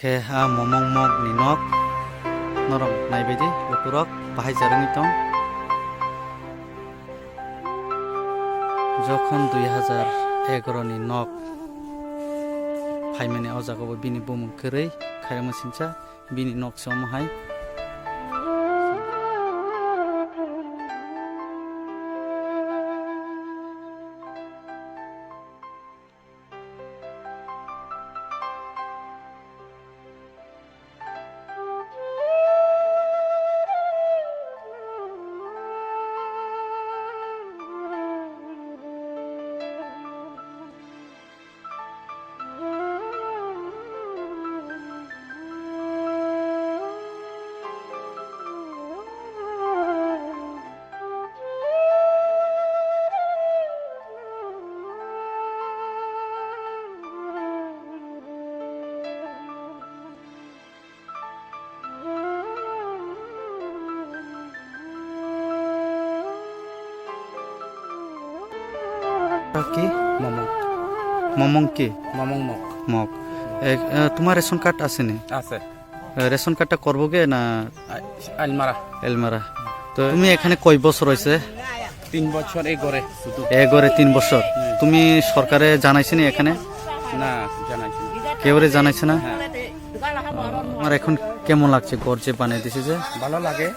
ke momong mok ninok norong naibedi lukurok bahai jarung itong যখন 2011 ni nok faimani o jago bini bumung kerei khairama sincha bini nok somhai কি মমং কি মমং mock mock তোমার ration card আছে নি আছে ration কার্ডটা করবোগে না এলমারা তো তুমি এখানে কয় বছর হয়েছে 3 বছর এই ঘরে শুধু এ ঘরে 3 বছর তুমি সরকারে জানাইছে নি এখানে না জানাইছি কেউরে জানাইছে না আমার এখন কেমন লাগছে ঘর যে বানিয়ে দিছে যে ভালো লাগে